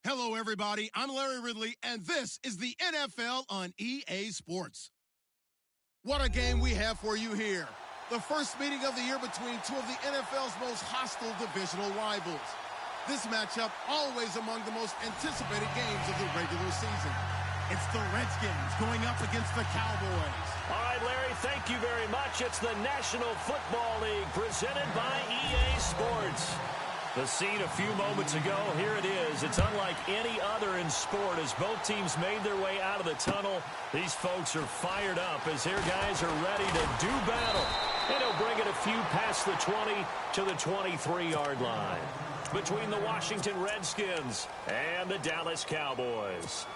Hello, everybody. I'm Larry Ridley, and this is the NFL on EA Sports. What a game we have for you here. The first meeting of the year between two of the NFL's most hostile divisional rivals. This matchup always among the most anticipated games of the regular season. It's the Redskins going up against the Cowboys. All right, Larry, thank you very much. It's the National Football League presented by EA Sports. The scene a few moments ago, here it is. It's unlike any other in sport as both teams made their way out of the tunnel. These folks are fired up as their guys are ready to do battle. And he'll bring it a few past the 20 to the 23-yard line between the Washington Redskins and the Dallas Cowboys.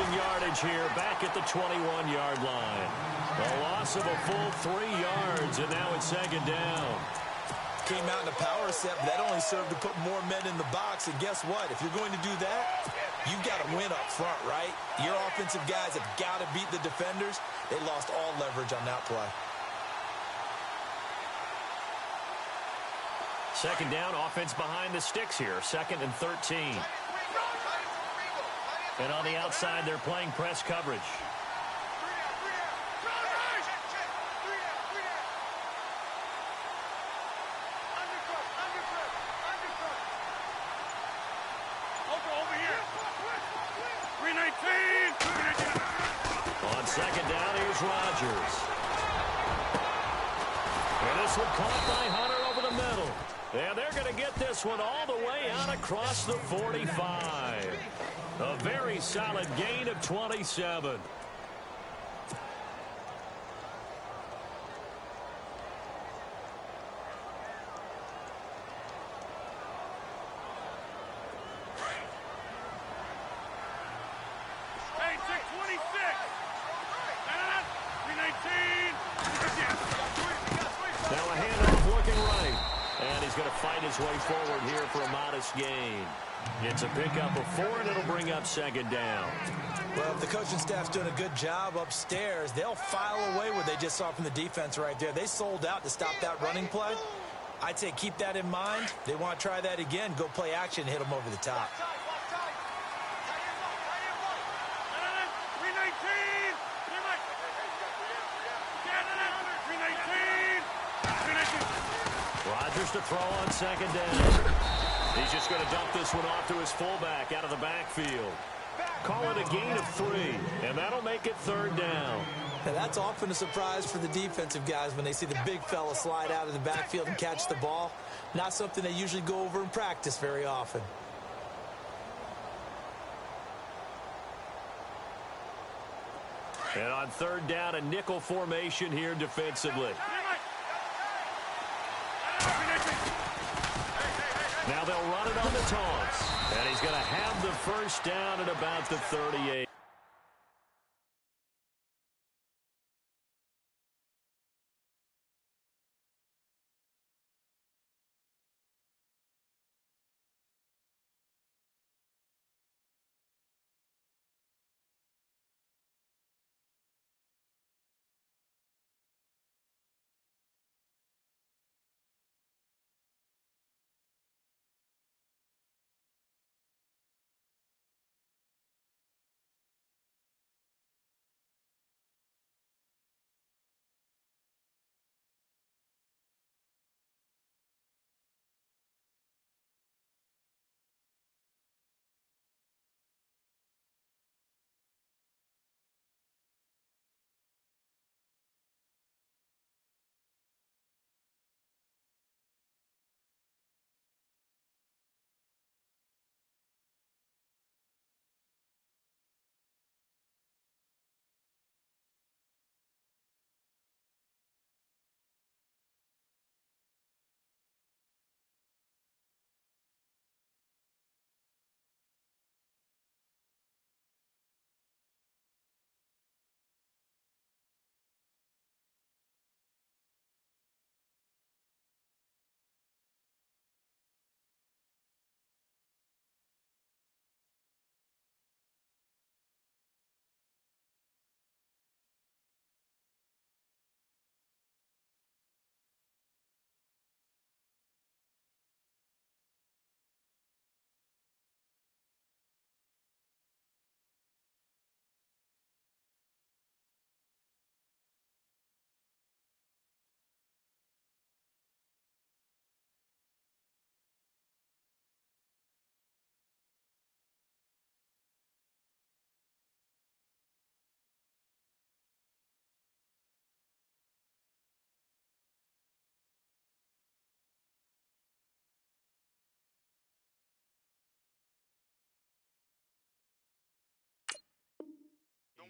Yardage here back at the 21-yard line. A loss of a full 3 yards, and now it's second down. Came out in a power set, but that only served to put more men in the box. And guess what? If you're going to do that, you've got to win up front, right? Your offensive guys have got to beat the defenders. They lost all leverage on that play. Second down, offense behind the sticks here. 2nd and 13. And on the outside, they're playing press coverage. On second down, here's Rodgers. And this one caught by Hunter over the middle. And they're going to get this one all the way out across the 45. A very solid gain of 27. Now a handoff looking right. And he's going to fight his way forward here for a modest gain. It's a pickup of 4, and it'll bring up second down. Well, if the coaching staff's doing a good job upstairs, they'll file away what they just saw from the defense right there. They sold out to stop that running play. I'd say keep that in mind. They want to try that again. Go play action, hit them over the top. Rodgers to throw on second down. He's just going to dump this one off to his fullback out of the backfield. Call it a gain of 3, and that'll make it third down. Now, that's often a surprise for the defensive guys when they see the big fella slide out of the backfield and catch the ball. Not something they usually go over in practice very often. And on third down, a nickel formation here defensively. Now they'll run it on the taunts. And he's going to have the first down at about the 38.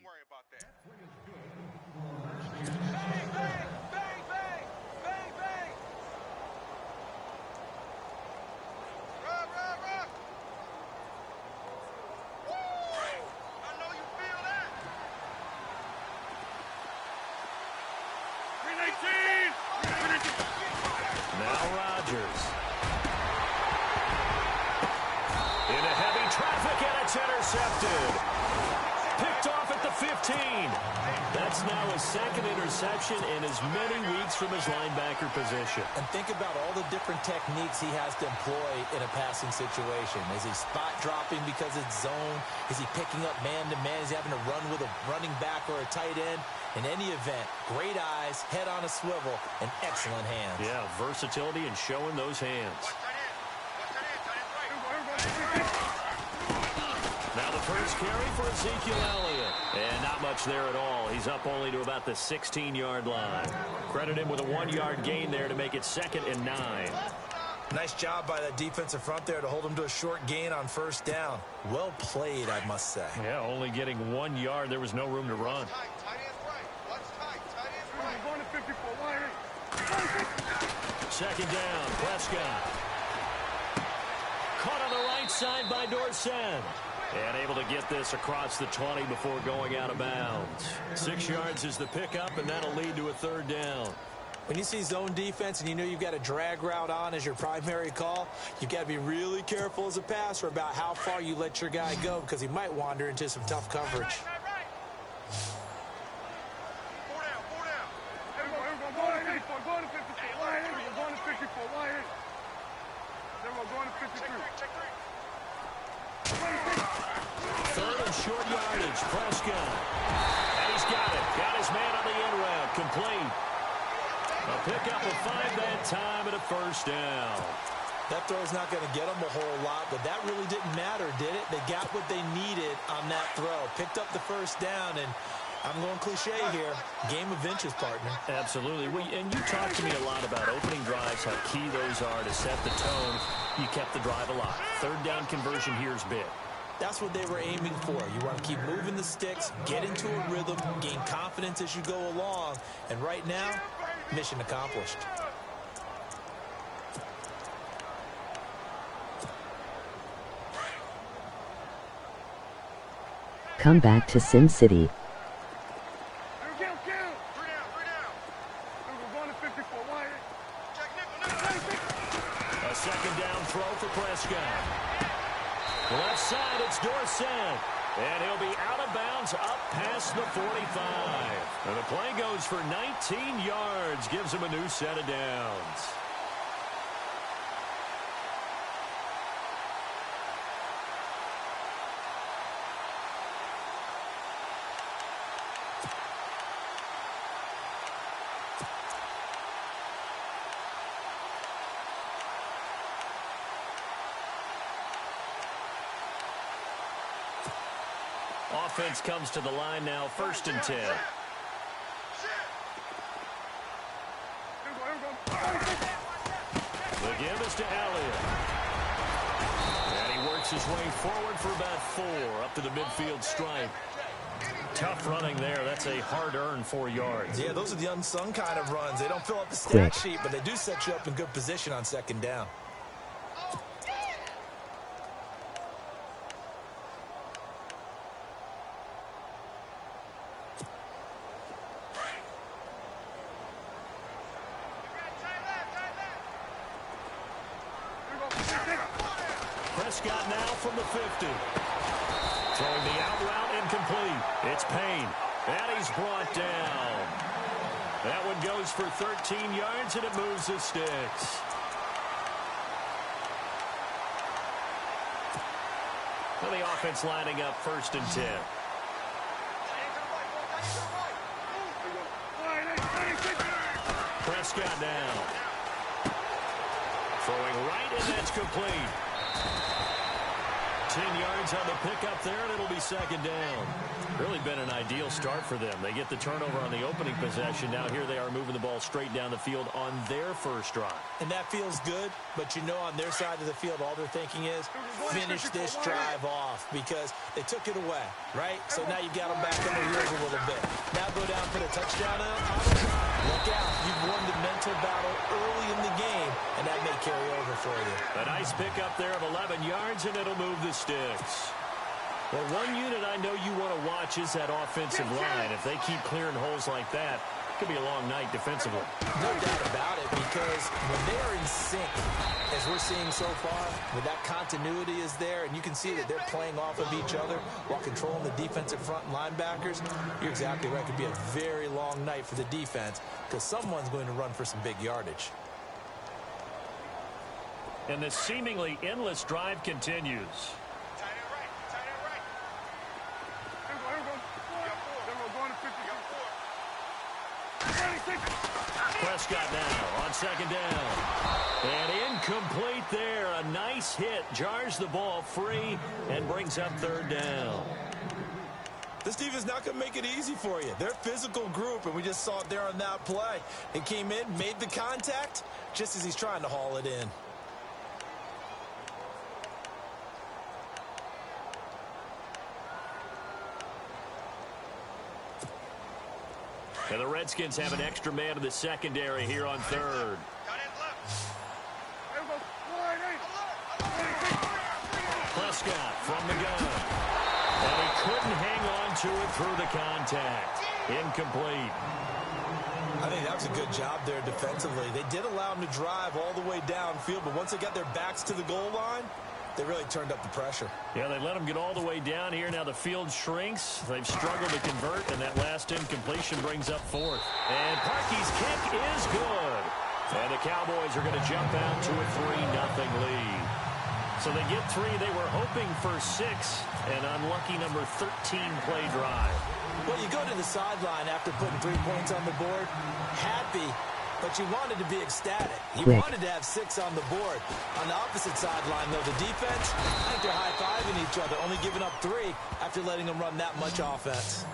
Don't worry about that. Bang, bang, bang, bang, bang, bang. Run, run, run. Woo! I know you feel that. 319. Now Rodgers. Into heavy traffic, and it's intercepted. Picked off at the 15. That's now his second interception in as many weeks from his linebacker position. And think about all the different techniques he has to employ in a passing situation. Is he spot dropping because it's zone? Is he picking up man-to-man? Is he having to run with a running back or a tight end? In any event, great eyes, head on a swivel, and excellent hands. Yeah, versatility and showing those hands. Now the first carry for Ezekiel Elliott. And not much there at all. He's up only to about the 16-yard line. Credit him with a 1-yard gain there to make it 2nd and 9. Nice job by the defensive front there to hold him to a short gain on first down. Well played, I must say. Yeah, only getting 1 yard. There was no room to run. Tight end right. What's tight? Tight end right. Going to 54. Wire. 2nd down, Prescott. Caught on the right side by Dorsett. And able to get this across the 20 before going out of bounds. 6 yards is the pickup, and that'll lead to a 3rd down. When you see zone defense and you know you've got a drag route on as your primary call, you've got to be really careful as a passer about how far you let your guy go because he might wander into some tough coverage. 4 down, 4 down. Everyone, going to 54. Going to 54. Wire. Going to 54. Wire. Everyone, going to 53. Check 3. 3rd and short yardage, Prescott. And he's got it. Got his man on the end route. Complete. A pickup of 5 that time and a 1st down. That throw's not going to get them a whole lot, but that really didn't matter, did it? They got what they needed on that throw. Picked up the 1st down, and I'm going cliche here. Game of inches, partner. Absolutely. And you talked to me a lot about opening drives, how key those are to set the tone. You kept the drive alive. 3rd down conversion here is big. That's what they were aiming for. You want to keep moving the sticks, get into a rhythm, gain confidence as you go along. And right now, mission accomplished. Come back to Sim City. Kill. 3 down, 3 down. Everyone, going to 54. Wire. Check nickel. A 2nd down throw for Prescott. Left side, it's Dorsett. And he'll be out of bounds up past the 45. And the play goes for 19 yards. Gives him a new set of downs. Offense comes to the line now, 1st and 10. The give is to Elliott. And he works his way forward for about 4 up to the midfield stripe. Tough running there. That's a hard-earned 4 yards. Yeah, those are the unsung kind of runs. They don't fill up the stat sheet, but they do set you up in good position on 2nd down. Prescott now from the 50. Throwing the out route incomplete. It's Payne. And he's brought down. That one goes for 13 yards, and it moves the sticks. Well, the offense lining up 1st and 10. Prescott down. Throwing right, and that's complete. 10 yards on the pickup there, and it'll be second down. Really been an ideal start for them. They get the turnover on the opening possession. Now here they are moving the ball straight down the field on their first drive. And that feels good, but you know on their side of the field, all they're thinking is finish this drive off because they took it away, right? So now you got them back on their heels a little bit. Now go down for the touchdown. Look out. You've won the mental battle early in the game, and that may carry over for you. A nice pickup there of 11 yards, and it'll move the sticks. Well, one unit I know you want to watch is that offensive line. If they keep clearing holes like that, it could be a long night defensively. No doubt about it, because when they are in sync, as we're seeing so far, when that continuity is there, and you can see that they're playing off of each other while controlling the defensive front and linebackers, you're exactly right. It could be a very long night for the defense because someone's going to run for some big yardage. And this seemingly endless drive continues. Prescott now on second down. And incomplete there. A nice hit. Jars the ball free and brings up third down. This defense is not going to make it easy for you. They're a physical group, and we just saw it there on that play. He came in, made the contact, just as he's trying to haul it in. And the Redskins have an extra man in the secondary here on third. Prescott from the gun. And he couldn't hang on to it through the contact. Incomplete. I think that was a good job there defensively. They did allow him to drive all the way downfield, but once they got their backs to the goal line, they really turned up the pressure. Yeah, they let them get all the way down here. Now the field shrinks. They've struggled to convert, and that last incompletion brings up fourth. And Parkey's kick is good. And the Cowboys are going to jump out to a 3-0 lead. So they get 3. They were hoping for 6. An unlucky number 13 play drive. Well, you go to the sideline after putting 3 points on the board, happy, but you wanted to be ecstatic. You wanted to have 6 on the board. On the opposite sideline, though, the defense, I think they're high-fiving each other, only giving up 3 after letting them run that much offense.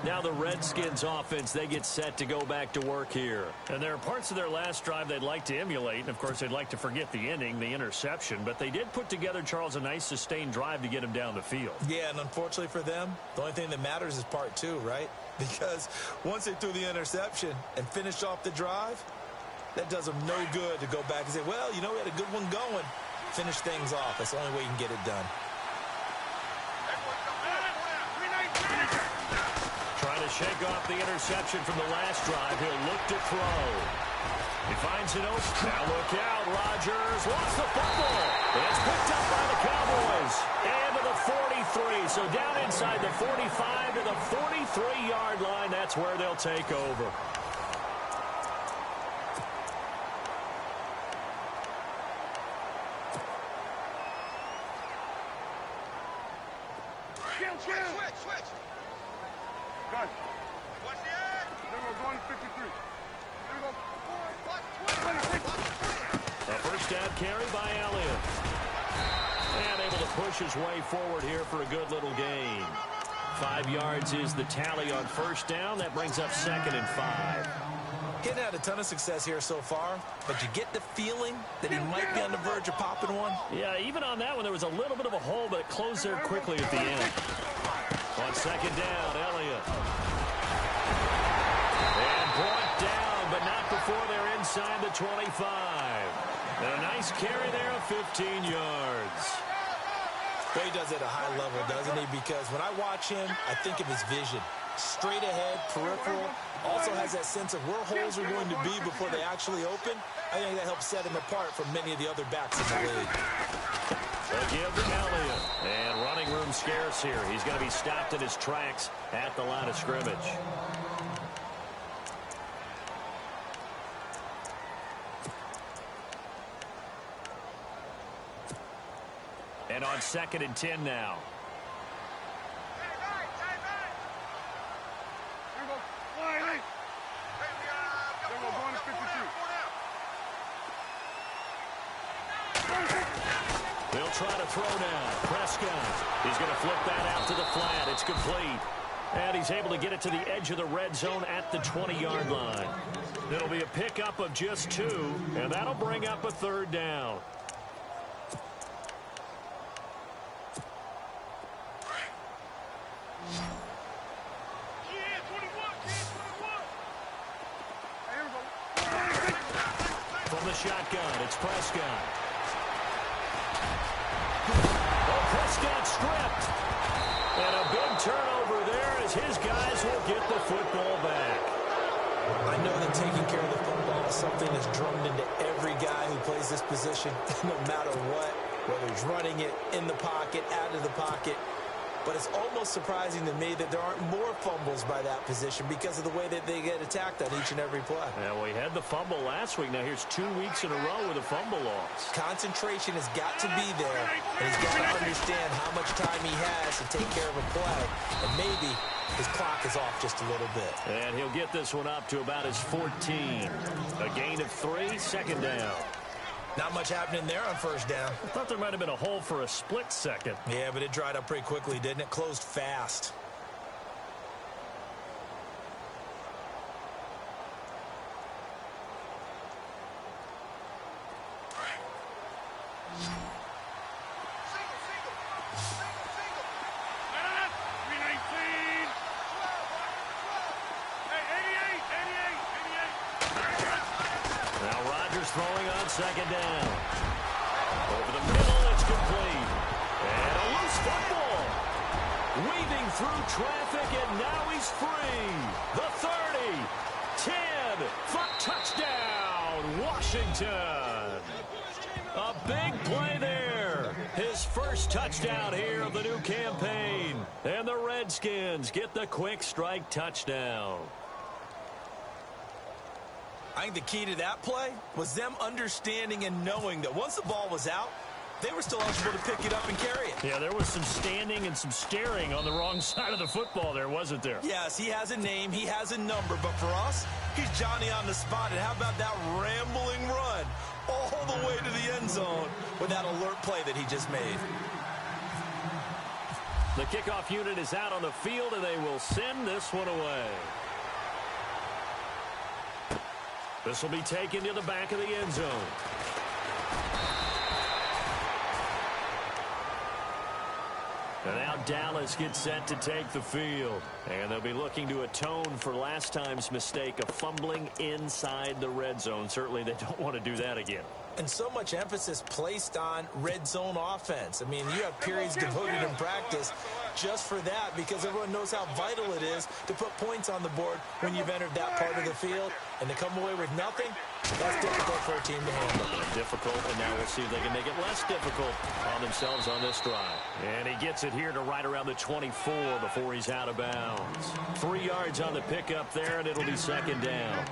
Now the Redskins offense, they get set to go back to work here. And there are parts of their last drive they'd like to emulate. And, of course, they'd like to forget the ending, the interception. But they did put together, Charles, a nice sustained drive to get him down the field. Yeah, and unfortunately for them, the only thing that matters is part 2, right? Because once they threw the interception and finished off the drive, that does them no good to go back and say, well, you know, we had a good one going. Finish things off. That's the only way you can get it done. Trying to shake off the interception from the last drive. He'll look to throw. He finds it open. Now look out. Rodgers lost the football. It's picked up by the Cowboys. And to the 43. So down inside the 45 to the 43-yard line. That's where they'll take over. Switch. Gun. Watch the egg. Then we're going to 53. There we go. A first down carry by Elliott. And able to push his way forward here for a good little gain. 5 yards is the tally on first down. That brings up 2nd and 5. Getting had a ton of success here so far, but you get the feeling that he might be on the verge of popping one. Yeah, even on that one, there was a little bit of a hole, but it closed there quickly at the end. On second down, Elliott. And brought down, but not before they're inside the 25. And a nice carry there of 15 yards. Well, he does it at a high level, doesn't he? Because when I watch him, I think of his vision. Straight ahead, peripheral. Also has that sense of where holes are going to be before they actually open. I think that helps set him apart from many of the other backs in the league. They'll give to Elliott. And running room scarce here. He's going to be stopped in his tracks at the line of scrimmage. And on 2nd and 10 now. They'll try to throw now. Prescott. He's going to flip that out to the flat. It's complete. And he's able to get it to the edge of the red zone at the 20-yard line. It'll be a pickup of just 2, and that'll bring up a third down. From the shotgun, it's Prescott. Oh, Prescott stripped. And a big turnover there as his guys will get the football back. I know that taking care of the football is something that's drummed into every guy who plays this position, no matter what, whether he's running it, in the pocket, out of the pocket. But it's almost surprising to me that there aren't more fumbles by that position because of the way that they get attacked on each and every play. Yeah, we had the fumble last week. Now here's 2 weeks in a row with a fumble loss. Concentration has got to be there, and he's got to understand how much time he has to take care of a play. And maybe his clock is off just a little bit. And he'll get this one up to about his 14. A gain of 3, second down. Not much happening there on first down. I thought there might have been a hole for a split second. Yeah, but it dried up pretty quickly, didn't it? Closed fast. Throwing on second down. Over the middle, it's complete. And a loose football. Weaving through traffic, and now he's free. The 30, 10, for touchdown, Washington. A big play there. His first touchdown here of the new campaign. And the Redskins get the quick strike touchdown. I think the key to that play was them understanding and knowing that once the ball was out, they were still eligible to pick it up and carry it. Yeah, there was some standing and some staring on the wrong side of the football there, wasn't there? Yes, he has a name, he has a number, but for us, he's Johnny on the spot. And how about that rambling run all the way to the end zone with that alert play that he just made? The kickoff unit is out on the field, and they will send this one away. This will be taken to the back of the end zone. And now Dallas gets set to take the field. And they'll be looking to atone for last time's mistake of fumbling inside the red zone. Certainly they don't want to do that again. And so much emphasis placed on red zone offense. I mean, you have periods devoted in practice just for that because everyone knows how vital it is to put points on the board when you've entered that part of the field. And to come away with nothing, that's difficult for a team to handle. Difficult, and now we'll see if they can make it less difficult on themselves on this drive. And he gets it here to right around the 24 before he's out of bounds. 3 yards on the pickup there, and it'll be second down.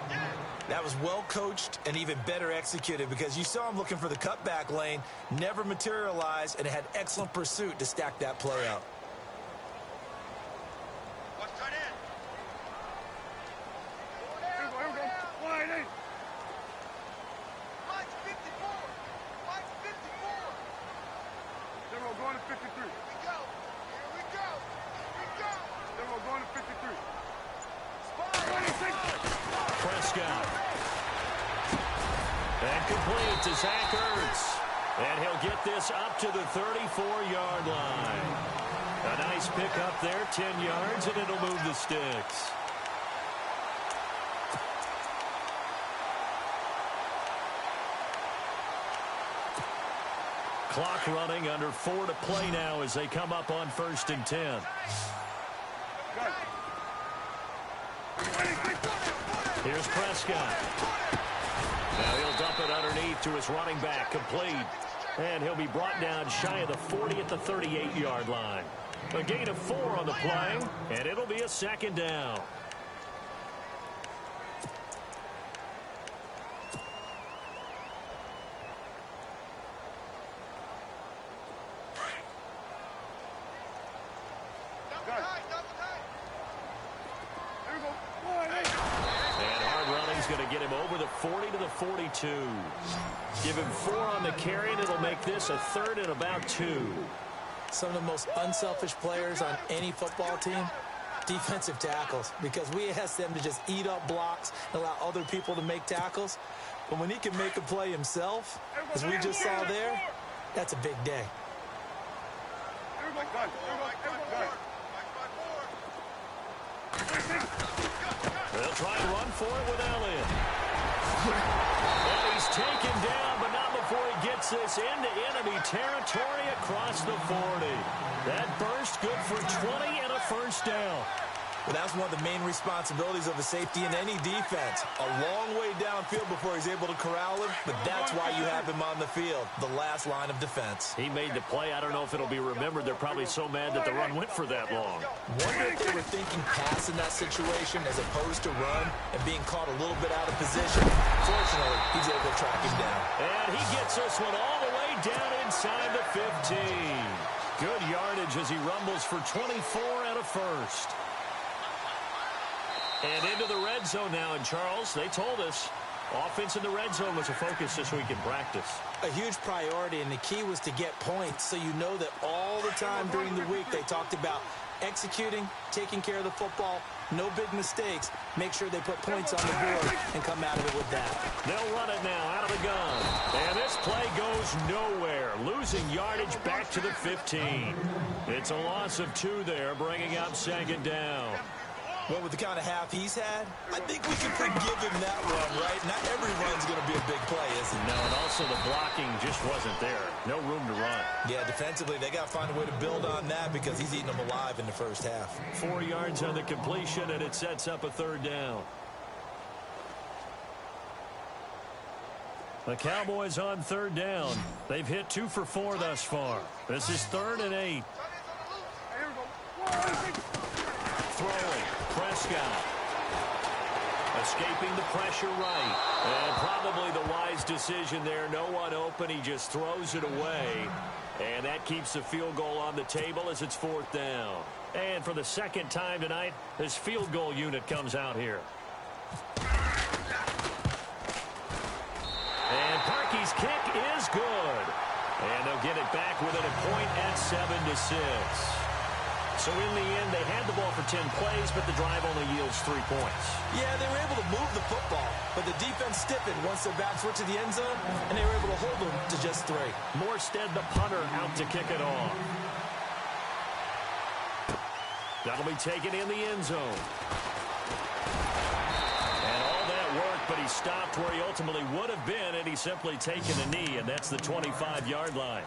That was well coached and even better executed because you saw him looking for the cutback lane, never materialized, and had excellent pursuit to stack that play out. What's cut in? Here we go. Line in. Mike's 54. Mike's 54. Then we're going to 53. Here we go. Here we go. Here we go. Then we're going to 53. Spy. Prescott. And complete to Zach Ertz. And he'll get this up to the 34-yard line. A nice pickup there, 10 yards, and it'll move the sticks. Clock running, under 4 to play now as they come up on 1st and 10. Here's Prescott. Now he'll dump it underneath to his running back, complete. And he'll be brought down shy of the 40 at the 38-yard line. A gain of 4 on the play, and it'll be a second down. going to get him over the 40 to the 42. Give him 4 on the carry, and it'll make this a 3rd and about 2. Some of the most unselfish players on any football team, defensive tackles, because we ask them to just eat up blocks and allow other people to make tackles. But when he can make a play himself, as we just saw there, that's a big day. They'll try and run for it with Elliott. And he's taken down, but not before he gets this into enemy territory across the 40. That burst good for 20 and a first down. Well, that's one of the main responsibilities of a safety in any defense. A long way downfield before he's able to corral him, but that's why you have him on the field, the last line of defense. He made the play. I don't know if it'll be remembered. They're probably so mad that the run went for that long. Wonder if they were thinking pass in that situation as opposed to run and being caught a little bit out of position. Fortunately, he's able to track him down. And he gets this one all the way down inside the 15. Good yardage as he rumbles for 24 and a first. And into the red zone now. And, Charles, they told us offense in the red zone was a focus this week in practice. A huge priority, and the key was to get points. So you know that all the time during the week they talked about executing, taking care of the football, no big mistakes. Make sure they put points on the board and come out of it with that. They'll run it now out of the gun. And this play goes nowhere. Losing yardage back to the 15. It's a loss of 2 there, bringing up 2nd down. Well, with the kind of half he's had, I think we can forgive him that run, right? Not every run's going to be a big play, is it? No, and also the blocking just wasn't there. No room to run. Yeah, defensively, they got to find a way to build on that because he's eating them alive in the first half. 4 yards on the completion, and it sets up a 3rd down. The Cowboys on 3rd down. They've hit 2 for 4 thus far. This is 3rd and 8. Throwing. Prescott. Escaping the pressure right. And probably the wise decision there. No one open. He just throws it away. And that keeps the field goal on the table as it's 4th down. And for the 2nd time tonight, this field goal unit comes out here. And Parkey's kick is good. And they'll get it back within a point at 7-6. So in the end, they had the ball for 10 plays, but the drive only yields 3 points. Yeah, they were able to move the football, but the defense stiffened once their backs were to the end zone, and they were able to hold them to just 3. Morstead, the punter, out to kick it off. That'll be taken in the end zone. And all that worked, but he stopped where he ultimately would have been, and he's simply taken a knee, and that's the 25-yard line.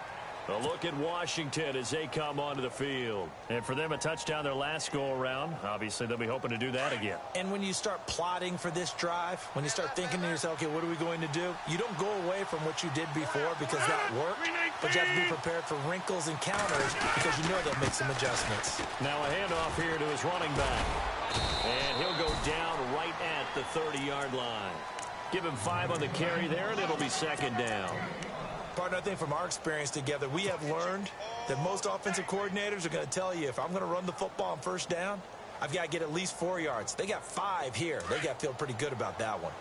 A look at Washington as they come onto the field. And for them, a touchdown their last go-around. Obviously, they'll be hoping to do that again. And when you start plotting for this drive, when you start thinking to yourself, okay, what are we going to do? You don't go away from what you did before because that worked, but you have to be prepared for wrinkles and counters because you know they'll make some adjustments. Now a handoff here to his running back. And he'll go down right at the 30-yard line. Give him 5 on the carry there, and it'll be 2nd down. Partner, I think from our experience together, we have learned that most offensive coordinators are going to tell you, if I'm going to run the football on 1st down, I've got to get at least 4 yards. They got 5 here. They got to feel pretty good about that one.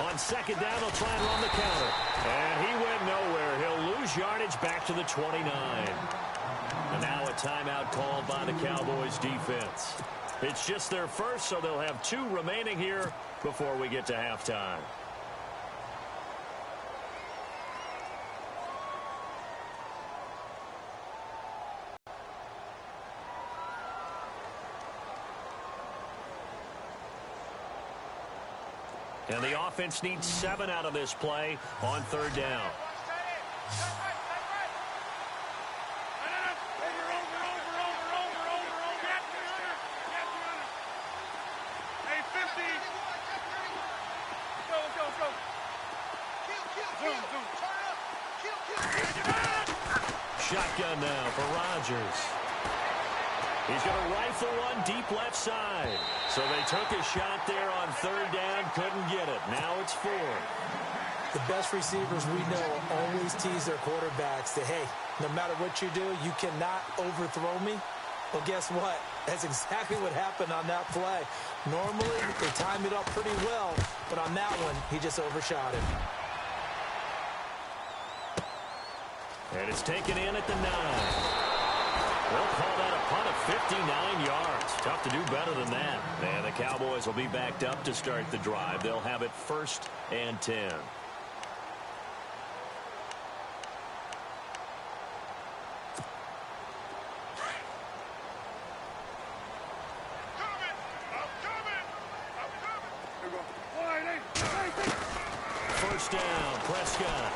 On 2nd down, they'll try and run the counter. And he went nowhere. He'll lose yardage back to the 29. And now a timeout called by the Cowboys defense. It's just their first, so they'll have 2 remaining here before we get to halftime. And the offense needs 7 out of this play on 3rd down. Shotgun now for Rodgers. He's going to rifle one deep left side. So they took a shot there on 3rd down, couldn't get it. Now it's 4th. The best receivers we know always tease their quarterbacks that, hey, no matter what you do, you cannot overthrow me. Well, guess what? That's exactly what happened on that play. Normally, they time it up pretty well, but on that one, he just overshot it. And it's taken in at the 9. We'll call that a punt of 59 yards. Tough to do better than that. And the Cowboys will be backed up to start the drive. They'll have it 1st and 10. First down, Prescott.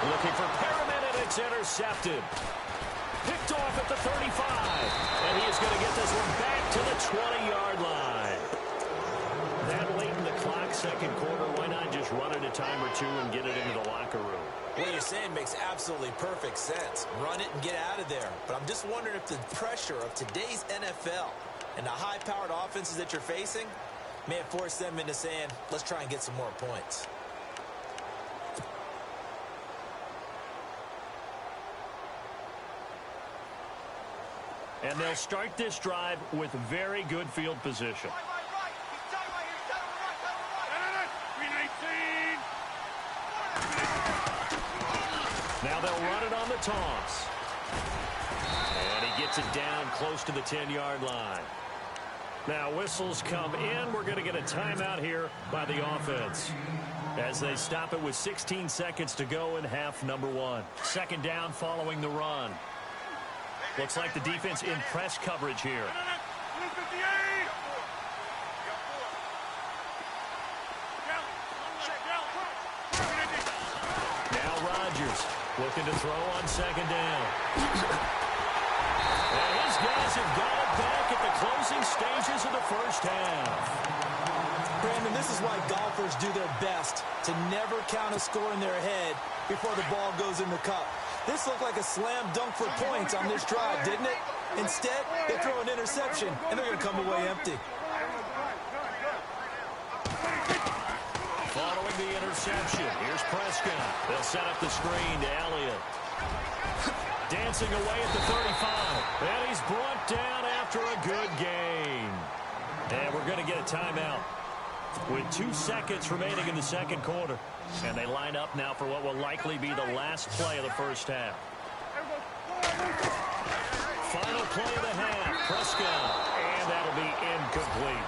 Looking for Perriman, and it's intercepted. Picked off at the 35. And he is going to get this one back to the 20-yard line. That late in the clock, second quarter, why not just run it a time or two and get it into the locker room? What you're saying makes absolutely perfect sense. Run it and get out of there. But I'm just wondering if the pressure of today's NFL and the high-powered offenses that you're facing may have forced them into saying, let's try and get some more points. And they'll start this drive with very good field position. Now they'll run it on the toss. And he gets it down close to the 10-yard line. Now whistles come in. We're going to get a timeout here by the offense as they stop it with 16 seconds to go in half number 1. Second down following the run. Looks like the defense in press coverage here. Now Rodgers looking to throw on second down. And his guys have got it back at the closing stages of the first half. Brandon, this is why golfers do their best to never count a score in their head before the ball goes in the cup. This looked like a slam dunk for points on this drive, didn't it? Instead, they throw an interception, and they're going to come away empty. Following the interception, here's Prescott. They'll set up the screen to Elliott. Dancing away at the 35. And he's brought down after a good gain. And we're going to get a timeout with 2 seconds remaining in the second quarter. And they line up now for what will likely be the last play of the first half. Final play of the half, Prescott. And that'll be incomplete.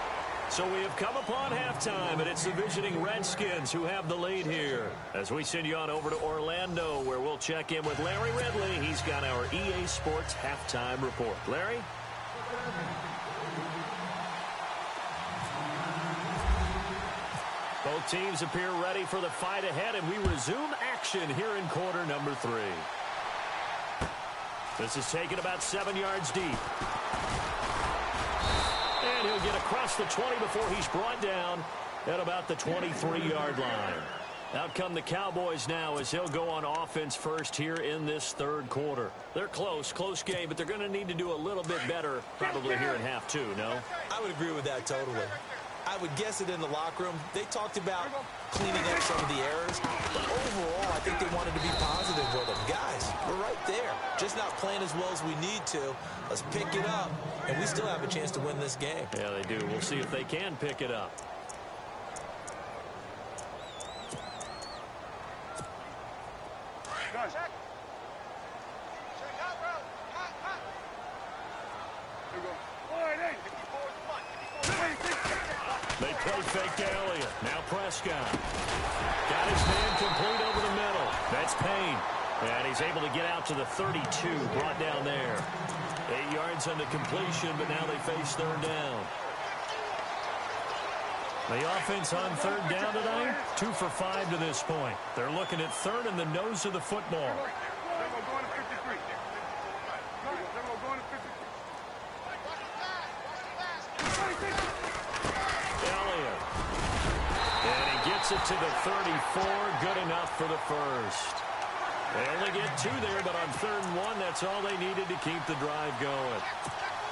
So we have come upon halftime, and it's the visiting Redskins who have the lead here. As we send you on over to Orlando, where we'll check in with Larry Ridley. He's got our EA Sports halftime report. Larry? Both teams appear ready for the fight ahead, and we resume action here in quarter number 3. This is taken about 7 yards deep. And he'll get across the 20 before he's brought down at about the 23-yard line. Out come the Cowboys now as he'll go on offense first here in this third quarter. They're close game, but they're going to need to do a little bit better probably here in half 2, no? I would agree with that totally. I would guess it in the locker room. They talked about cleaning up some of the errors. But overall, I think they wanted to be positive with them. Guys, we're right there. Just not playing as well as we need to. Let's pick it up. And we still have a chance to win this game. Yeah, they do. We'll see if they can pick it up. Check. Check out, bro. Hot. Here we go. 54. They play fake to Elliott. Now Prescott. Got his man complete over the middle. That's Payne. And he's able to get out to the 32. Brought down there. 8 yards on the completion, but now they face third down. The offense on third down tonight, 2 for 5 to this point. They're looking at third in the nose of the football. Then we're going to 53. Then we're going to 53. Elliott. And he gets it to the 34. Good enough for the first. They only get 2 there, but on 3rd and 1, that's all they needed to keep the drive going.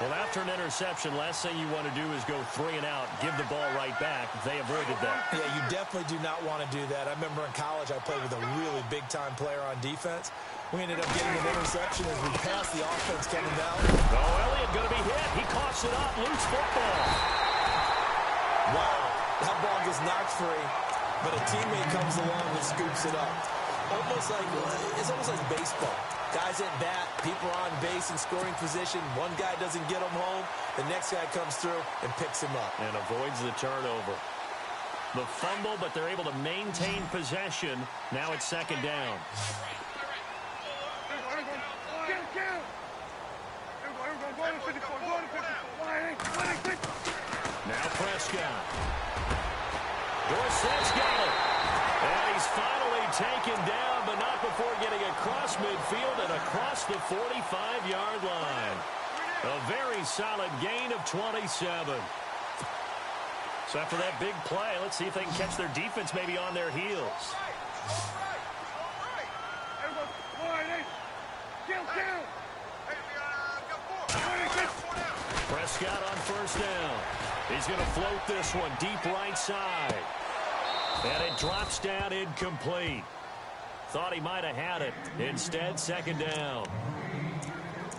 Well, after an interception, last thing you want to do is go 3 and out, give the ball right back. They avoided that. Yeah, you definitely do not want to do that. I remember in college I played with a really big-time player on defense. We ended up getting an interception as we passed the offense coming down. Oh, Elliott going to be hit. He coughs it up. Loose football. Wow, that ball gets knocked free, but a teammate comes along and scoops it up. It's almost like baseball. Guys at bat, people are on base in scoring position. One guy doesn't get him home. The next guy comes through and picks him up. And avoids the turnover. The fumble, but they're able to maintain possession. Now it's second down. Now Prescott. Dorsett's got it. And he's finally taken down, but not before getting across midfield and across the 45-yard line. A very solid gain of 27. So after that big play, let's see if they can catch their defense maybe on their heels. Prescott on first down. He's going to float this one deep right side. And it drops down incomplete. Thought he might have had it. Instead, second down.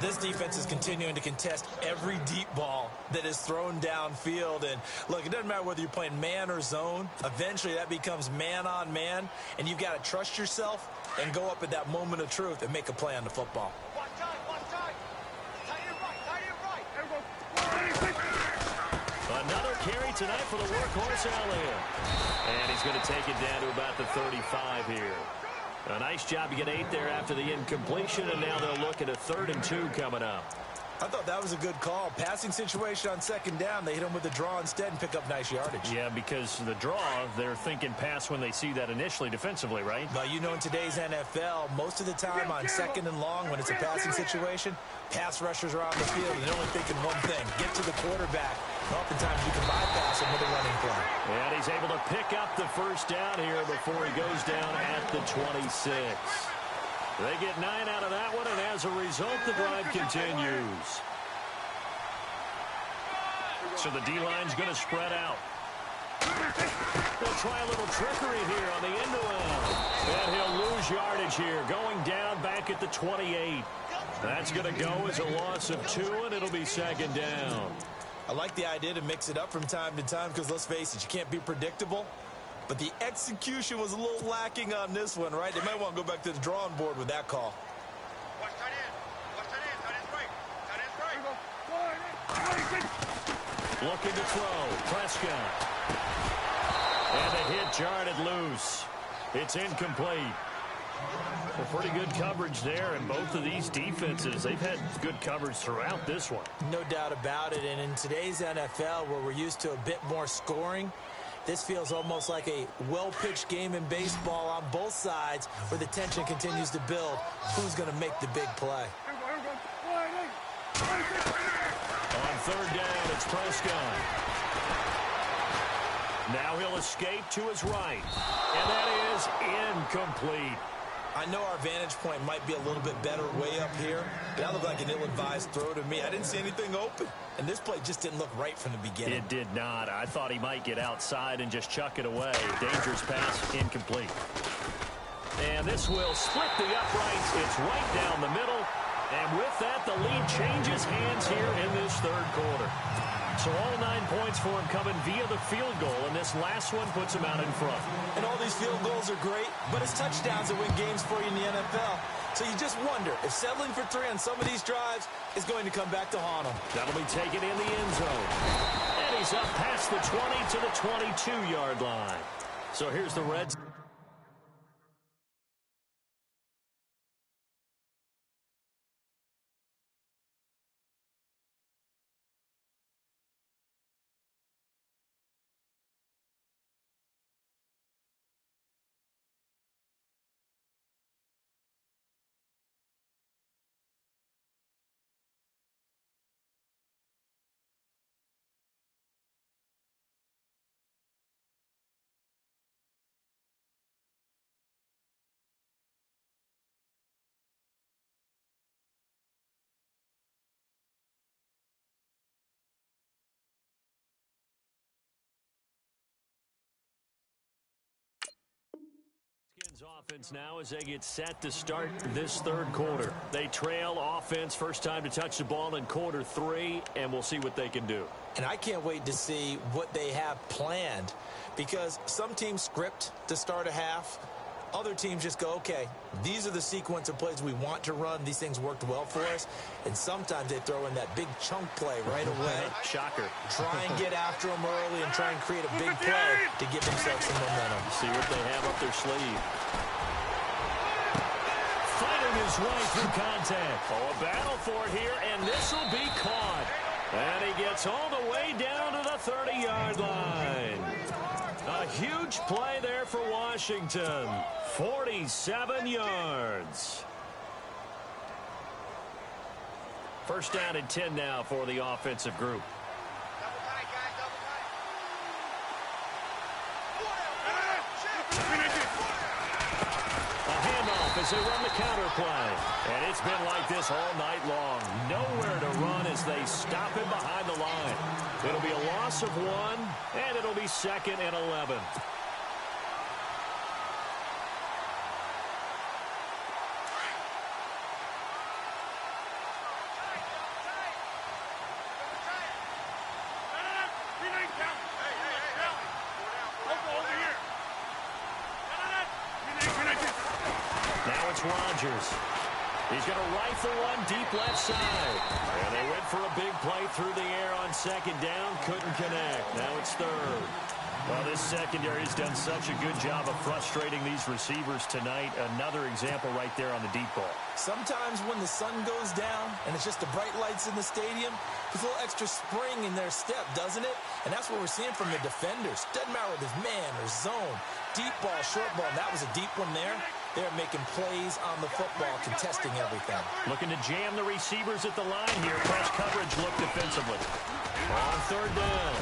This defense is continuing to contest every deep ball that is thrown downfield. And look, it doesn't matter whether you're playing man or zone. Eventually, that becomes man on man. And you've got to trust yourself and go up at that moment of truth and make a play on the football. Another carry tonight for the workhorse Elliott. And he's going to take it down to about the 35 here. A nice job to get 8 there after the incompletion, and now they'll look at a 3rd and 2 coming up. I thought that was a good call. Passing situation on second down. They hit him with the draw instead and pick up nice yardage. Yeah, because the draw, they're thinking pass when they see that initially defensively, right? Well, you know, in today's NFL, most of the time on second and long when it's a passing situation, pass rushers are on the field and they're only thinking one thing, get to the quarterback. And oftentimes you can bypass him with a running play. And he's able to pick up the first down here before he goes down at the 26. They get 9 out of that one, and as a result, the drive continues. So the D-line's going to spread out. They'll try a little trickery here on the end around. And he'll lose yardage here, going down back at the 28. That's going to go as a loss of 2, and it'll be second down. I like the idea to mix it up from time to time because, let's face it, you can't be predictable. But the execution was a little lacking on this one, right? They might want to go back to the drawing board with that call. Watch tight end. Watch tight end. Tight end's right. Tight end's right. Looking to throw. Prescott. And the hit jarred loose. It's incomplete. Well, pretty good coverage there, and both of these defenses, they've had good coverage throughout this one. No doubt about it, and in today's NFL, where we're used to a bit more scoring, this feels almost like a well-pitched game in baseball on both sides where the tension continues to build. Who's going to make the big play? On third down, it's Prescott. Now he'll escape to his right. And that is incomplete. I know our vantage point might be a little bit better way up here, but that looked like an ill-advised throw to me. I didn't see anything open, and this play just didn't look right from the beginning. It did not. I thought he might get outside and just chuck it away. Dangerous pass, incomplete. And this will split the uprights. It's right down the middle. And with that, the lead changes hands here in this third quarter. So all 9 points for him coming via the field goal, and this last one puts him out in front. And all these field goals are great, but it's touchdowns that win games for you in the NFL. So you just wonder if settling for 3 on some of these drives is going to come back to haunt him. That'll be taken in the end zone. And he's up past the 20 to the 22-yard line. So here's the Reds. Offense now as they get set to start this third quarter. They trail offense, first time to touch the ball in quarter 3, and we'll see what they can do. And I can't wait to see what they have planned, because some teams script to start a half. Other teams just go, okay, these are the sequence of plays we want to run. These things worked well for us. And sometimes they throw in that big chunk play right away. Shocker. Try and get after them early and try and create a big play to give themselves some momentum. See what they have up their sleeve. Fighting his way through contact. Oh, a battle for it here, and this will be caught. And he gets all the way down to the 30-yard line. A huge play there for Washington. 47 yards. First down and 10 now for the offensive group. As they run the counter play. And it's been like this all night long. Nowhere to run as they stop him behind the line. It'll be a loss of 1, and it'll be 2nd and 11. Rodgers. He's going to rifle one deep left side. And they went for a big play through the air on second down. Couldn't connect. Now it's third. Well, this secondary has done such a good job of frustrating these receivers tonight. Another example right there on the deep ball. Sometimes when the sun goes down and it's just the bright lights in the stadium, there's a little extra spring in their step, doesn't it? And that's what we're seeing from the defenders. Doesn't matter whether it's man or zone. Deep ball, short ball. That was a deep one there. They're making plays on the football, contesting everything. Looking to jam the receivers at the line here. Press coverage look defensively. On third down,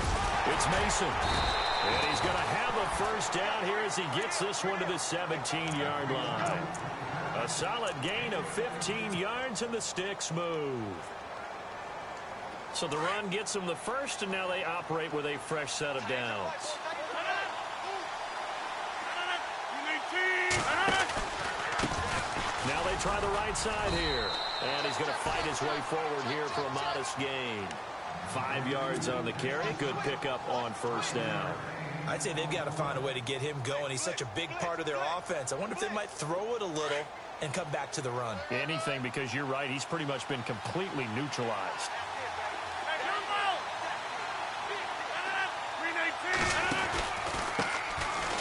it's Mason. And he's going to have a first down here as he gets this one to the 17-yard line. A solid gain of 15 yards, and the sticks move. So the run gets them the first, and now they operate with a fresh set of downs. Now they try the right side here. And he's going to fight his way forward here for a modest gain. 5 yards on the carry. Good pickup on first down. I'd say they've got to find a way to get him going. He's such a big part of their offense. I wonder if they might throw it a little and come back to the run. Anything, because you're right. He's pretty much been completely neutralized.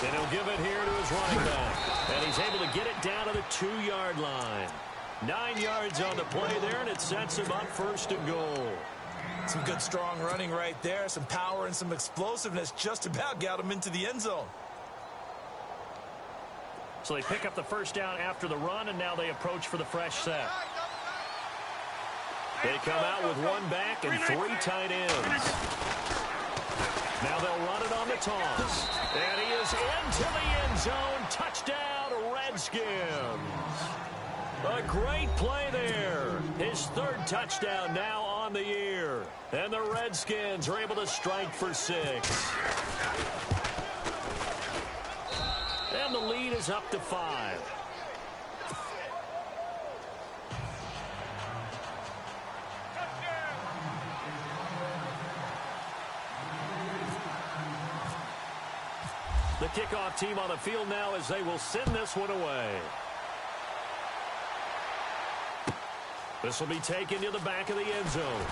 And he'll give it here to his running back. And he's able to get it down to the 2-yard line. 9 yards on the play there, and it sets him up first and goal. Some good, strong running right there. Some power and some explosiveness just about got him into the end zone. So they pick up the first down after the run, and now they approach for the fresh set. They come out with one back and 3 tight ends. Now they'll run it on the toss. And he is into the end zone. Touchdown, Redskins. A great play there. His 3rd touchdown now on the year. And the Redskins are able to strike for 6. And the lead is up to 5. The kickoff team on the field now as they will send this one away. This will be taken to the back of the end zone.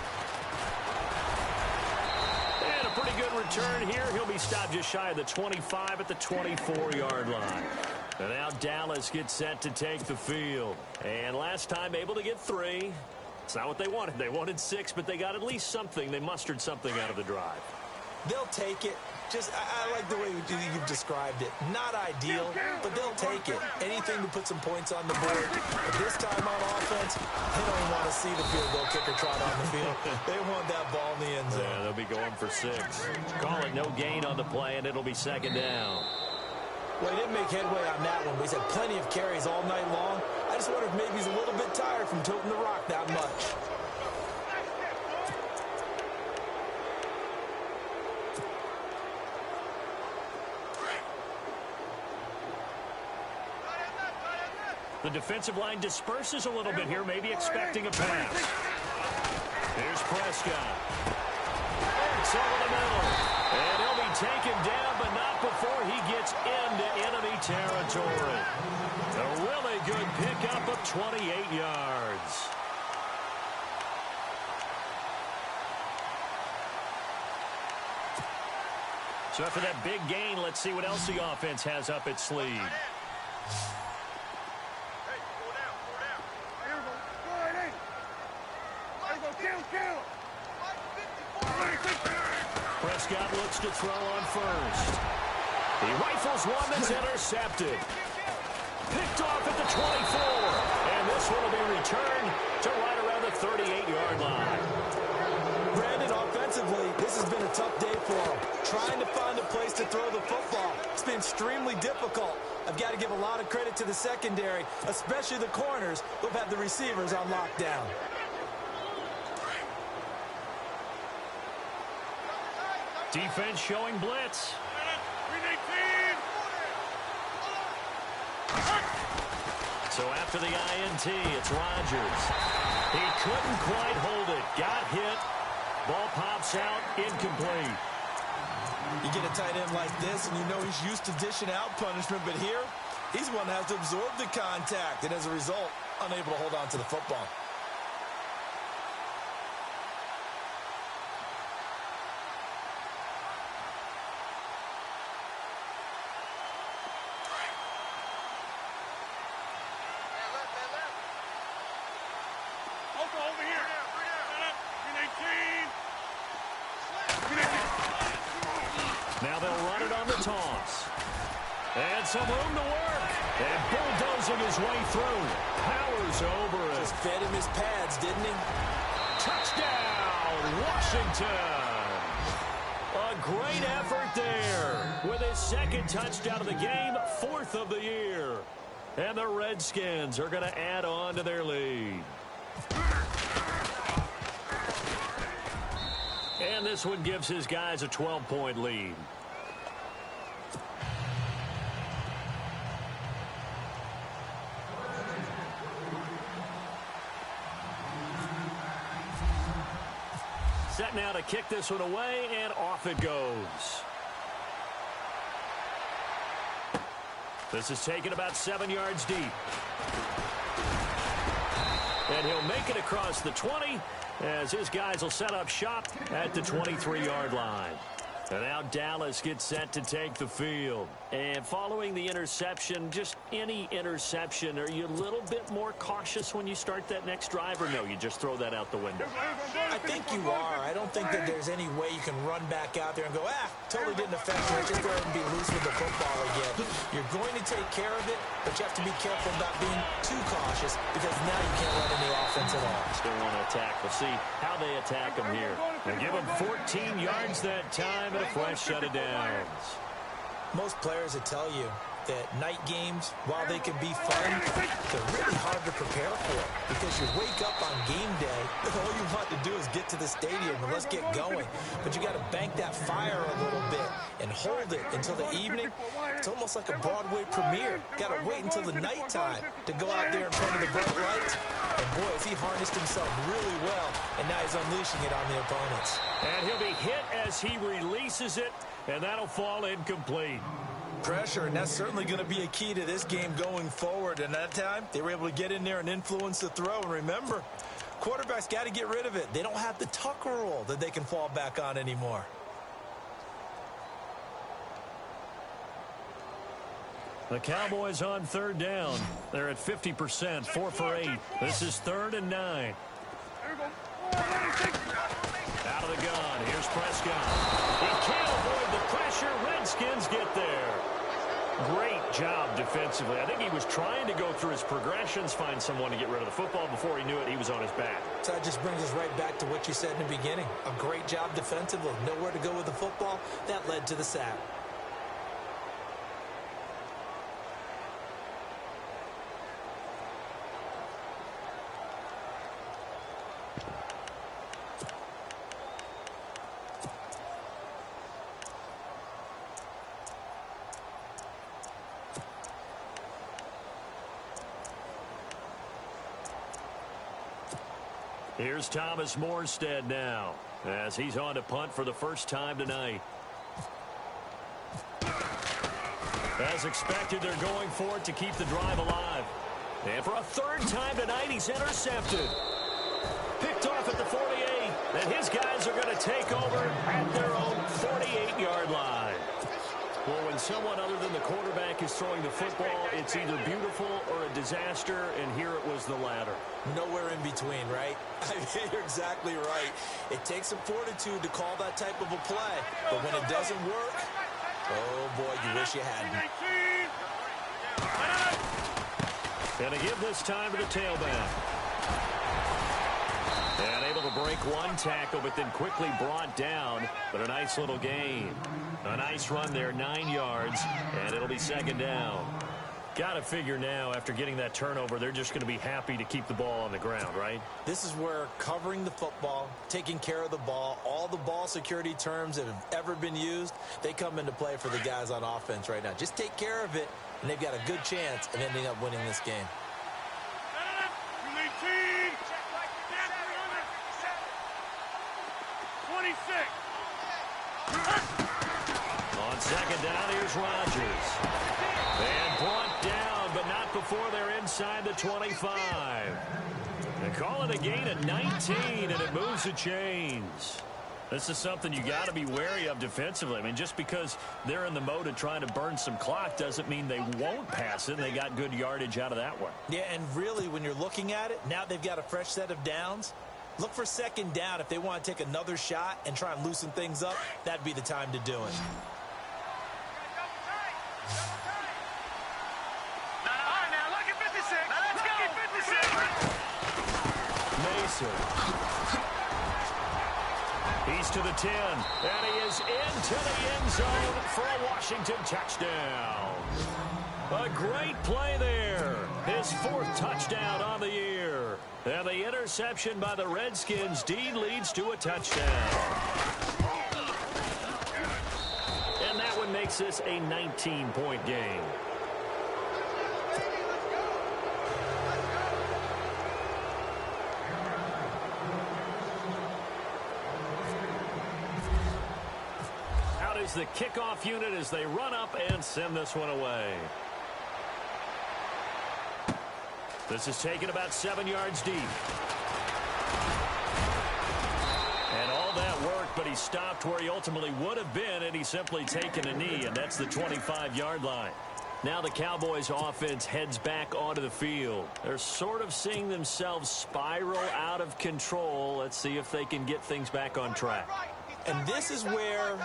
And a pretty good return here. He'll be stopped just shy of the 25 at the 24-yard line. And now Dallas gets set to take the field. And last time able to get 3. It's not what they wanted. They wanted 6, but they got at least something. They mustered something out of the drive. They'll take it. I like the way you've described it. Not ideal, but they'll take it. Anything to put some points on the board. But this time on offense, they don't want to see the field goal kicker trot on the field. They want that ball in the end zone. Yeah, they'll be going for 6. Call it no gain on the play, and it'll be 2nd down. Well, he didn't make headway on that one, but he's had plenty of carries all night long. I just wonder if maybe he's a little bit tired from tilting the rock that much. The defensive line disperses a little bit here, maybe expecting a pass. Here's Prescott. It's over the middle. And he'll be taken down, but not before he gets into enemy territory. A really good pickup of 28 yards. So after that big gain, let's see what else the offense has up its sleeve. Hey, go down, go down. Here we go. Go ahead, hey. There we go. Kill. Prescott looks to throw on first. He rifles one that's intercepted. Picked off at the 24. And this one will be returned to right around the 38-yard line. Brandon, offensively, this has been a tough day for him. Trying to find a place to throw the football. It's been extremely difficult. I've got to give a lot of credit to the secondary, especially the corners who've had the receivers on lockdown. Defense showing blitz. So after the INT, it's Rodgers. He couldn't quite hold it. Got hit. Ball pops out. Incomplete. You get a tight end like this, and you know he's used to dishing out punishment, but here, he's the one that has to absorb the contact, and as a result, unable to hold on to the football. Over here. Now they'll run it on the toss. And some room to work. And bulldozing his way through. Powers over it. Just fed him his pads, didn't he? Touchdown, Washington. A great effort there. With his second touchdown of the game, fourth of the year. And the Redskins are going to add on to their lead. And this one gives his guys a 12-point lead. Set now to kick this one away, and off it goes. This is taken about 7 yards deep. And he'll make it across the 20 as his guys will set up shop at the 23-yard line. And now Dallas gets set to take the field. And following the interception, just any interception, are you a little bit more cautious when you start that next drive, or no, you just throw that out the window? I think you are. I don't think that there's any way you can run back out there and go, totally didn't affect me. Just go ahead and be loose with the football again. You're going to take care of it, but you have to be careful about being too cautious because now you can't run any offense at all. Still want to attack. We'll see how they attack him here. They give him 14 yards that time and a fresh set of downs. Most players will tell you that night games, while they can be fun, they're really hard to prepare for because you wake up on game day and all you want to do is get to the stadium and let's get going. But you got to bank that fire a little bit and hold it until the evening. It's almost like a Broadway premiere. Got to wait until the nighttime to go out there in front of the bright lights. And boy, has he harnessed himself really well, and now he's unleashing it on the opponents. And he'll be hit as he releases it, and that'll fall incomplete. Pressure, and that's certainly going to be a key to this game going forward. And that time, they were able to get in there and influence the throw. And remember, quarterbacks got to get rid of it. They don't have the Tucker rule that they can fall back on anymore. The Cowboys on third down. They're at 50%, 4 for 8. This is 3rd and 9. Out of the gun. Here's Prescott. He can't avoid the pressure. Redskins get there. Great job defensively. I think he was trying to go through his progressions, find someone to get rid of the football. Before he knew it, he was on his back. So that just brings us right back to what you said in the beginning. A great job defensively. Nowhere to go with the football. That led to the sack. Here's Thomas Morstead now, as he's on to punt for the first time tonight. As expected, they're going for it to keep the drive alive. And for a third time tonight, he's intercepted. Picked off at the 48, and his guys are going to take over at their own 48-yard line. Well, when someone other than the quarterback is throwing the football, it's either beautiful or a disaster, and here it was the latter. Nowhere in between, right? I mean, you're exactly right. It takes some fortitude to call that type of a play, but when it doesn't work, oh boy, you wish you hadn't. And to give this time to the tailback. And able to break one tackle, but then quickly brought down. But a nice little gain. A nice run there, 9 yards, and it'll be second down. Got to figure now, after getting that turnover, they're just going to be happy to keep the ball on the ground, right? This is where covering the football, taking care of the ball, all the ball security terms that have ever been used, they come into play for the guys on offense right now. Just take care of it, and they've got a good chance of ending up winning this game. 26. On second down, here's Rodgers. And brought down, but not before they're inside the 25. They call it a gain of 19, and it moves the chains. This is something you got to be wary of defensively. I mean, just because they're in the mode of trying to burn some clock doesn't mean they won't pass it. They got good yardage out of that one. Yeah, and really, when you're looking at it, now they've got a fresh set of downs. Look for second down. If they want to take another shot and try and loosen things up, that'd be the time to do it. Mason. He's to the 10, and he is into the end zone for a Washington touchdown. A great play there. His 4th touchdown on the year. And the interception by the Redskins indeed leads to a touchdown. And that one makes this a 19-point game. Out is the kickoff unit as they run up and send this one away. This is taken about 7 yards deep. And all that work, but he stopped where he ultimately would have been, and he's simply taken a knee, and that's the 25-yard line. Now the Cowboys offense heads back onto the field. They're sort of seeing themselves spiral out of control. Let's see if they can get things back on track. And this is where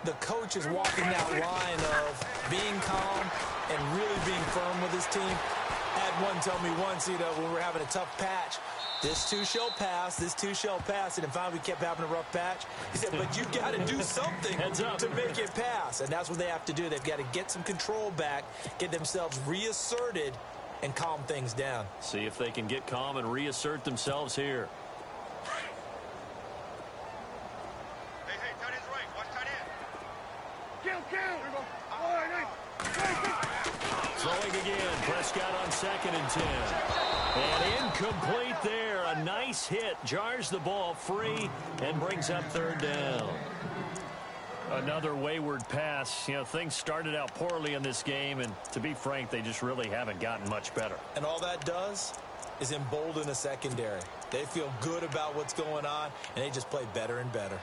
the coach is walking that line of being calm and really being firm with his team. I had one tell me once, when we were having a tough patch, this too shall pass, this too shall pass, and finally we kept having a rough patch. He said, but you've got to do something to make it pass, and that's what they have to do. They've got to get some control back, get themselves reasserted, and calm things down. See if they can get calm and reassert themselves here. Hey, tight end's right. Watch tight end. Kill. Throwing again, Prescott on 2nd and 10. And incomplete there. A nice hit, jars the ball free, and brings up 3rd down. Another wayward pass. Things started out poorly in this game, and to be frank, they just really haven't gotten much better. And all that does is embolden the secondary. They feel good about what's going on, and they just play better and better.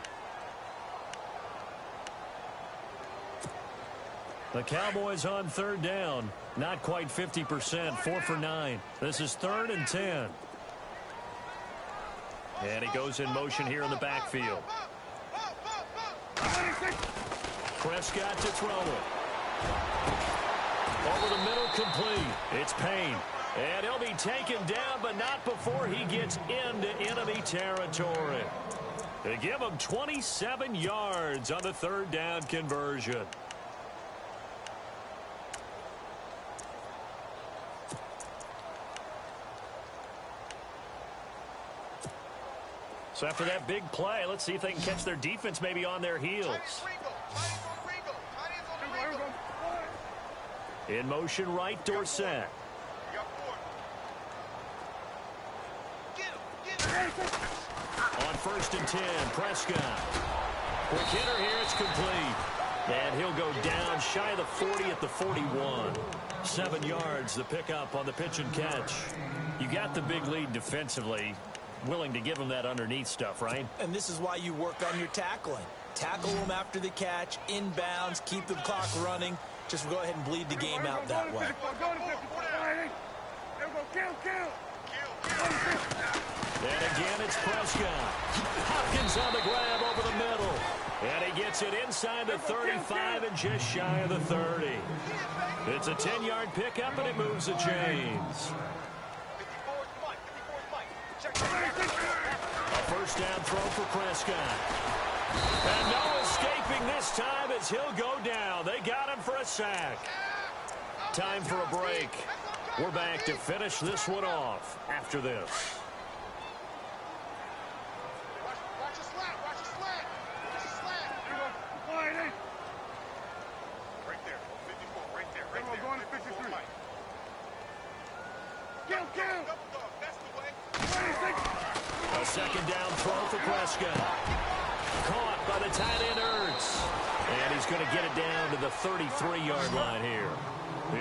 The Cowboys on 3rd down. Not quite 50%, 4 for 9. This is 3rd and 10. And he goes in motion here in the backfield. Prescott to throw it. Over the middle, complete. It's Payne. And he'll be taken down, but not before he gets into enemy territory. They give him 27 yards on the 3rd down conversion. So after that big play, let's see if they can catch their defense maybe on their heels. In motion right, Dorsett. first and 10. Prescott. Quick hitter here. It's complete. And he'll go down shy of the 40 at the 41. 7 yards, the pickup on the pitch and catch. You got the big lead defensively. Willing to give him that underneath stuff, right? And this is why you work on your tackling. Tackle them after the catch, inbounds, keep the clock running. Just go ahead and bleed the game out that way. And again, it's Prescott. Hopkins on the grab over the middle. And he gets it inside the 35 and just shy of the 30. It's a 10-yard pickup, and it moves the chains. A first down throw for Prescott. And no escaping this time as he'll go down. They got him for a sack. Time for a break. We're back to finish this one off after this. Watch the slant. Watch the slant. Watch the slant. Right there. 54. Right there. Right there. Going to 53. Kill. That's the way. A second down throw for Prescott. Caught by the tight end Ertz. And he's going to get it down to the 33-yard line here.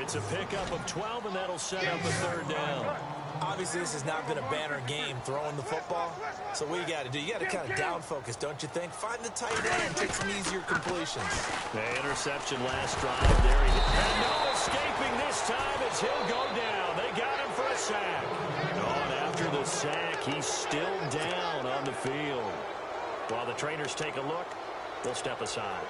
It's a pickup of 12, and that'll set up a third down. Obviously, this has not been a banner game throwing the football. So what you got to do, you got to kind of down focus, don't you think? Find the tight end, take some easier completions. The interception last drive. There he is. And no escaping this time as he'll go down. They got him for a sack. On after the sack, he's still down on the field. While the trainers take a look, we'll step aside.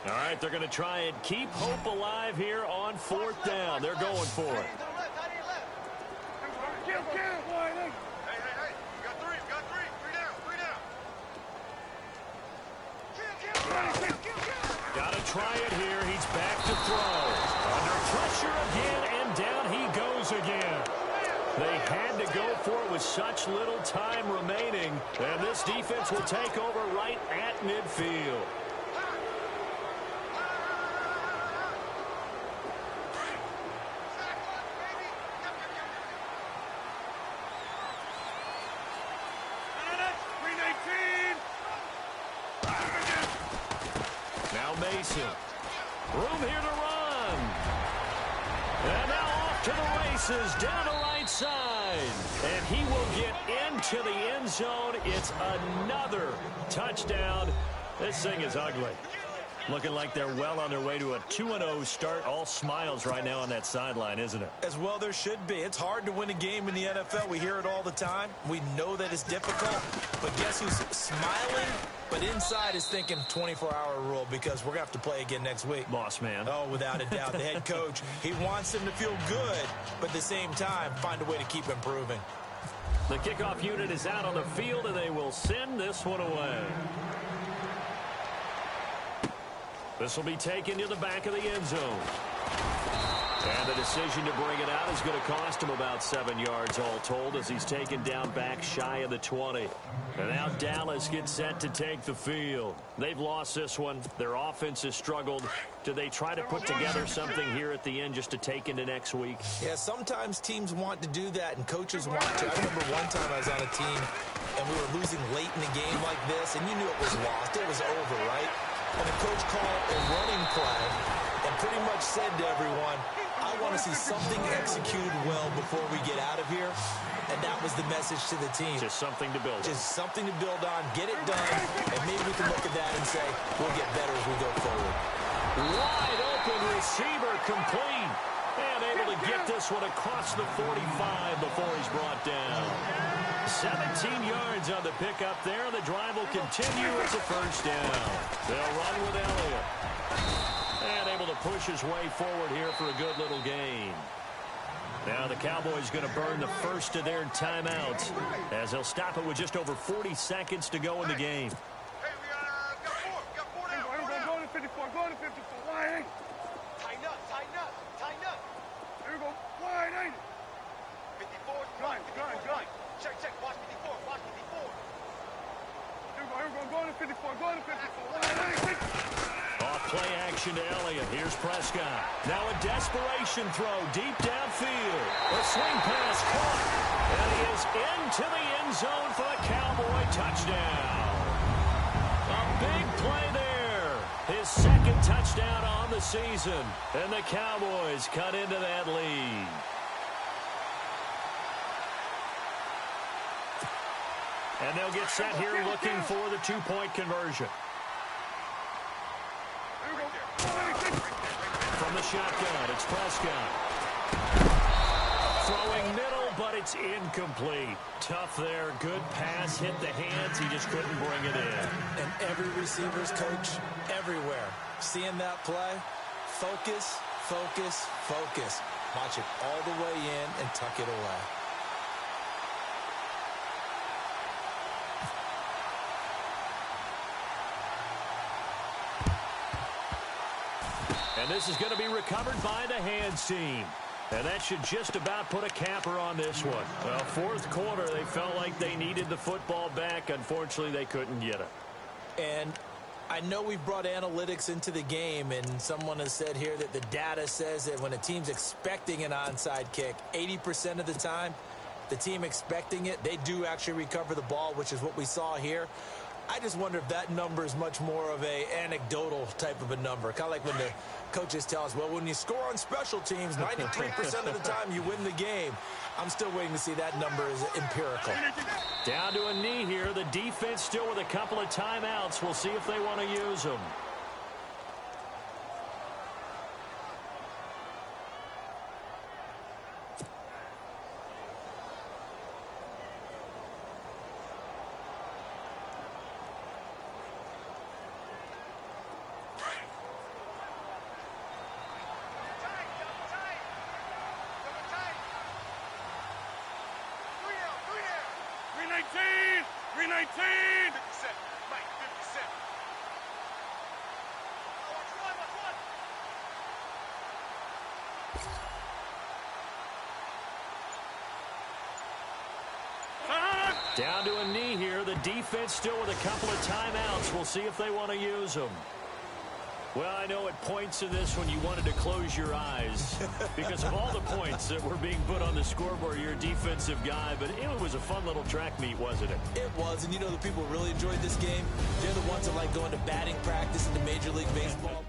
All right, they're going to try and keep hope alive here on fourth down. They're going for it. Hey. You got three. Three down. Got to try it here. He's back to throw. Under pressure again, and down he goes again. They had to go for it with such little time remaining, and this defense will take over right at midfield. Mason. Room here to run. And now off to the races down the right side. And he will get into the end zone. It's another touchdown. This thing is ugly. Looking like they're well on their way to a 2-0 start. All smiles right now on that sideline, isn't it? As well there should be. It's hard to win a game in the NFL. We hear it all the time. We know that it's difficult. But guess who's smiling? But inside is thinking 24-hour rule because we're going to have to play again next week. Boss man. Oh, without a doubt. The head coach, he wants them to feel good, but at the same time, find a way to keep improving. The kickoff unit is out on the field, and they will send this one away. This will be taken to the back of the end zone. And the decision to bring it out is going to cost him about 7 yards all told as he's taken down back shy of the 20. And now Dallas gets set to take the field. They've lost this one. Their offense has struggled. Do they try to put together something here at the end just to take into next week? Yeah, sometimes teams want to do that and coaches want to. I remember one time I was on a team and we were losing late in a game like this and you knew it was lost. It was over, right? And the coach called a running play and pretty much said to everyone, I want to see something executed well before we get out of here. And that was the message to the team. Just something to build on. Just something to build on, get it done, and maybe we can look at that and say, we'll get better as we go forward. Wide open receiver complete. And able to get this one across the 45 before he's brought down. 17 yards on the pickup there. The drive will continue. It's a first down. They'll run with Elliott. And able to push his way forward here for a good little gain. Now the Cowboys going to burn the first of their timeouts as they'll stop it with just over 40 seconds to go in the game. Hey, we got four down. Go to 54. Go to 54. Wide. Tighten up. Here we go. Wide. 54. Gun. Check. Watch 54. Here we go. Go to 54. Wide. Off play Motion to Elliott. Here's Prescott. Now a desperation throw deep downfield. A swing pass caught. And he is into the end zone for a Cowboy touchdown. A big play there. His second touchdown on the season. And the Cowboys cut into that lead. And they'll get set here looking for the two-point conversion. From the shotgun, it's Prescott. Throwing middle, but it's incomplete. Tough there. Good pass. Hit the hands. He just couldn't bring it in. And every receiver's coach everywhere. Seeing that play, focus, focus, focus. Watch it all the way in and tuck it away. And this is going to be recovered by the hands team. And that should just about put a capper on this one. Well, fourth quarter, they felt like they needed the football back. Unfortunately, they couldn't get it. And I know we've brought analytics into the game, and someone has said here that the data says that when a team's expecting an onside kick, 80% of the time, the team expecting it, they do actually recover the ball, which is what we saw here. I just wonder if that number is much more of a anecdotal type of a number. Kind of like when the coaches tell us, well, when you score on special teams, 93% of the time you win the game. I'm still waiting to see that number is empirical. Down to a knee here. The defense still with a couple of timeouts. We'll see if they want to use them. Down to a knee here. The defense still with a couple of timeouts. We'll see if they want to use them. Well, I know at points in this when you wanted to close your eyes because of all the points that were being put on the scoreboard. You're a defensive guy, but it was a fun little track meet, wasn't it? It was, and you know the people who really enjoyed this game? They're the ones that like going to batting practice in the Major League Baseball.